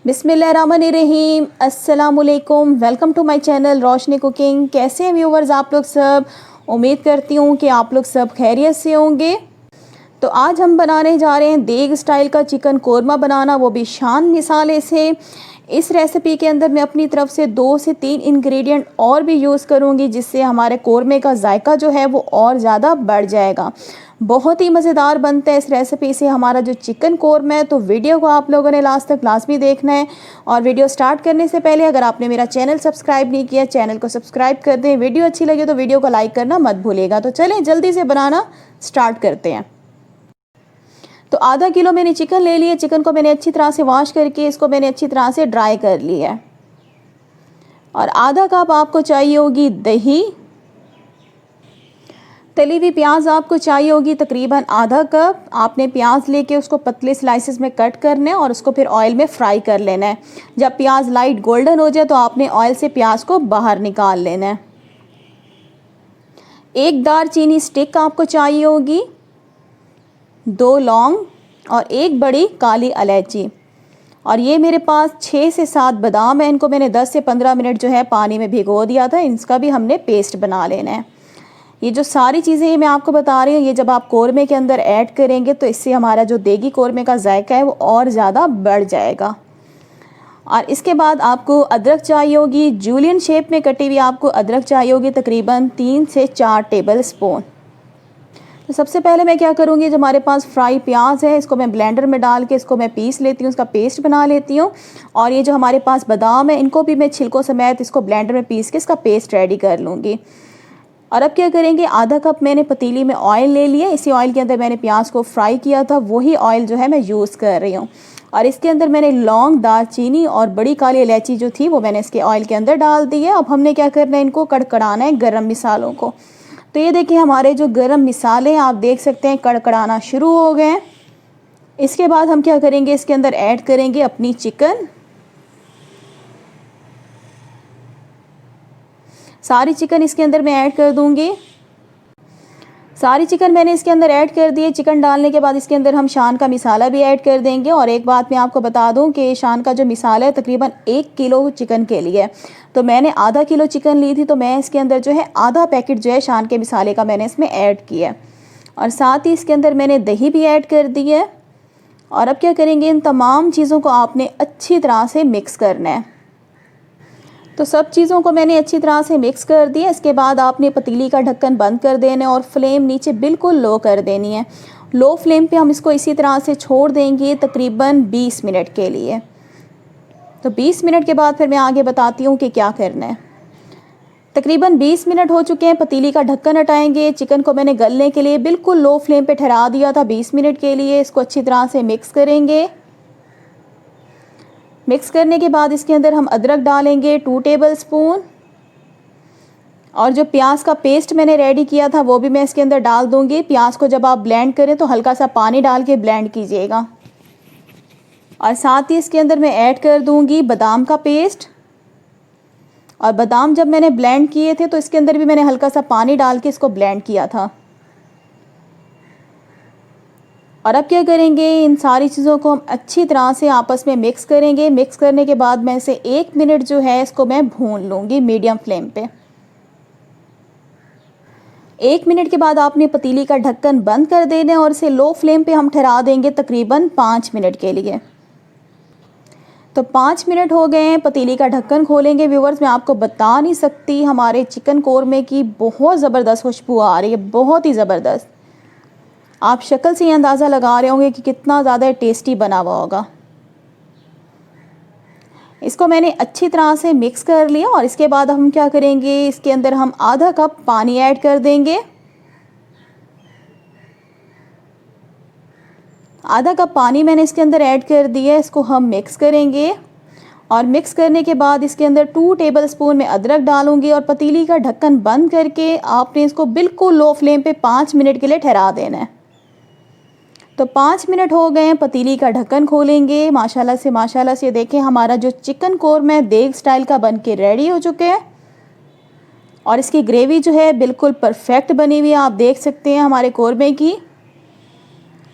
बिस्मिल्लाहिर्रहमानिर्रहीम, अस्सलामुअलैकुम। Welcome to my channel Roshni cooking. कैसे हैं व्यूवर्स आप लोग सब? उम्मीद करती हूँ कि आप लोग सब खैरियत से होंगे। तो आज हम बनाने जा रहे हैं देग स्टाइल का चिकन कोरमा बनाना, वो भी शान मिसाले से। इस रेसिपी के अंदर मैं अपनी तरफ से 2 से 3 इंग्रेडिएंट और भी यूज़ करूँगी, जिससे हमारे कोरमे का जायका जो है वो और ज़्यादा बढ़ जाएगा। बहुत ही मज़ेदार बनता है इस रेसिपी से हमारा जो चिकन कोरमा है। तो वीडियो को आप लोगों ने लास्ट तक लाजमी देखना है। और वीडियो स्टार्ट करने से पहले अगर आपने मेरा चैनल सब्सक्राइब नहीं किया, चैनल को सब्सक्राइब कर दें। वीडियो अच्छी लगे तो वीडियो को लाइक करना मत भूलिएगा। तो चलें जल्दी से बनाना स्टार्ट करते हैं। तो आधा किलो मैंने चिकन ले लिया। चिकन को मैंने अच्छी तरह से वॉश करके इसको मैंने अच्छी तरह से ड्राई कर लिया है। और आधा कप आपको चाहिए होगी दही। तली हुई प्याज आपको चाहिए होगी तकरीबन आधा कप। आपने प्याज लेके उसको पतले स्लाइसेस में कट करना है और उसको फिर ऑयल में फ्राई कर लेना है। जब प्याज लाइट गोल्डन हो जाए तो आपने ऑयल से प्याज को बाहर निकाल लेना है। एक दालचीनी स्टिक आपको चाहिए होगी, 2 लौंग और एक बड़ी काली इलायची। और ये मेरे पास 6 से 7 बादाम है। इनको मैंने 10 से 15 मिनट जो है पानी में भिगो दिया था। इसका भी हमने पेस्ट बना लेना है। ये जो सारी चीज़ें मैं आपको बता रही हूँ, ये जब आप कोरमे के अंदर ऐड करेंगे तो इससे हमारा जो देगी कोरमे का जायका है वो और ज़्यादा बढ़ जाएगा। और इसके बाद आपको अदरक चाहिए होगी, जूलियन शेप में कटी हुई आपको अदरक चाहिए होगी तकरीबन 3 से 4 टेबल स्पून। तो सबसे पहले मैं क्या करूँगी, जो हमारे पास फ्राई प्याज है इसको मैं ब्लेंडर में डाल के इसको मैं पीस लेती हूँ, उसका पेस्ट बना लेती हूँ। और ये जो हमारे पास बादाम है इनको भी मैं छिलकों समेत इसको ब्लेंडर में पीस के इसका पेस्ट रेडी कर लूँगी। और अब क्या करेंगे, आधा कप मैंने पतीली में ऑयल ले लिया। इसी ऑयल के अंदर मैंने प्याज को फ्राई किया था, वही ऑयल जो है मैं यूज़ कर रही हूँ। और इसके अंदर मैंने लौंग, दालचीनी और बड़ी काली इलायची जो थी वो मैंने इसके ऑयल के अंदर डाल दी है। अब हमने क्या करना है, इनको कड़कड़ाना है गरम मिसालों को। तो ये देखिए हमारे जो गरम मिसाले आप देख सकते हैं कड़कड़ाना शुरू हो गए हैं। इसके बाद हम क्या करेंगे, इसके अंदर ऐड करेंगे अपनी चिकन। सारी चिकन इसके अंदर मैं ऐड कर दूंगी। सारी चिकन मैंने इसके अंदर ऐड कर दी है। चिकन डालने के बाद इसके अंदर हम शान का मिसाला भी ऐड कर देंगे। और एक बात मैं आपको बता दूं कि शान का जो मिसाला है तकरीबन 1 किलो चिकन के लिए, तो मैंने आधा किलो चिकन ली थी, तो मैं इसके अंदर जो है आधा पैकेट जो है शान के मिसाले का मैंने इसमें ऐड किया है। और साथ ही इसके अंदर मैंने दही भी ऐड कर दी है। और अब क्या करेंगे, इन तमाम चीज़ों को आपने अच्छी तरह से मिक्स करना है। तो सब चीज़ों को मैंने अच्छी तरह से मिक्स कर दिया। इसके बाद आपने पतीली का ढक्कन बंद कर देना है और फ्लेम नीचे बिल्कुल लो कर देनी है। लो फ्लेम पे हम इसको इसी तरह से छोड़ देंगे तकरीबन 20 मिनट के लिए। तो 20 मिनट के बाद फिर मैं आगे बताती हूँ कि क्या करना है। तकरीबन 20 मिनट हो चुके हैं। पतीली का ढक्कन हटाएंगे। चिकन को मैंने गलने के लिए बिल्कुल लो फ्लेम पर ठहरा दिया था 20 मिनट के लिए। इसको अच्छी तरह से मिक्स करेंगे। मिक्स करने के बाद इसके अंदर हम अदरक डालेंगे 2 टेबल स्पून। और जो प्याज का पेस्ट मैंने रेडी किया था वो भी मैं इसके अंदर डाल दूंगी। प्याज को जब आप ब्लेंड करें तो हल्का सा पानी डाल के ब्लेंड कीजिएगा। और साथ ही इसके अंदर मैं ऐड कर दूंगी बादाम का पेस्ट। और बादाम जब मैंने ब्लेंड किए थे तो इसके अंदर भी मैंने हल्का सा पानी डाल के इसको ब्लेंड किया था। और अब क्या करेंगे, इन सारी चीज़ों को हम अच्छी तरह से आपस में मिक्स करेंगे। मिक्स करने के बाद मैं इसे 1 मिनट जो है इसको मैं भून लूँगी मीडियम फ्लेम पे। 1 मिनट के बाद आपने पतीली का ढक्कन बंद कर देना है और इसे लो फ्लेम पे हम ठहरा देंगे तकरीबन 5 मिनट के लिए। तो 5 मिनट हो गए हैं। पतीली का ढक्कन खोलेंगे। व्यूवर्स मैं आपको बता नहीं सकती, हमारे चिकन कोरमे की बहुत ज़बरदस्त खुशबू आ रही है, बहुत ही ज़बरदस्त। आप शक्ल से ही अंदाज़ा लगा रहे होंगे कि कितना ज़्यादा टेस्टी बना हुआ होगा। इसको मैंने अच्छी तरह से मिक्स कर लिया। और इसके बाद हम क्या करेंगे, इसके अंदर हम आधा कप पानी ऐड कर देंगे। आधा कप पानी मैंने इसके अंदर ऐड कर दिया। इसको हम मिक्स करेंगे। और मिक्स करने के बाद इसके अंदर 2 टेबल स्पून में अदरक डालूंगी। और पतीली का ढक्कन बंद करके आपने इसको बिल्कुल लो फ्लेम पे 5 मिनट के लिए ठहरा देना है। तो 5 मिनट हो गए हैं। पतीली का ढक्कन खोलेंगे। माशाल्लाह से देखें हमारा जो चिकन कोरमा देग स्टाइल का बन के रेडी हो चुके हैं। और इसकी ग्रेवी जो है बिल्कुल परफेक्ट बनी हुई है, आप देख सकते हैं हमारे कोरमे की।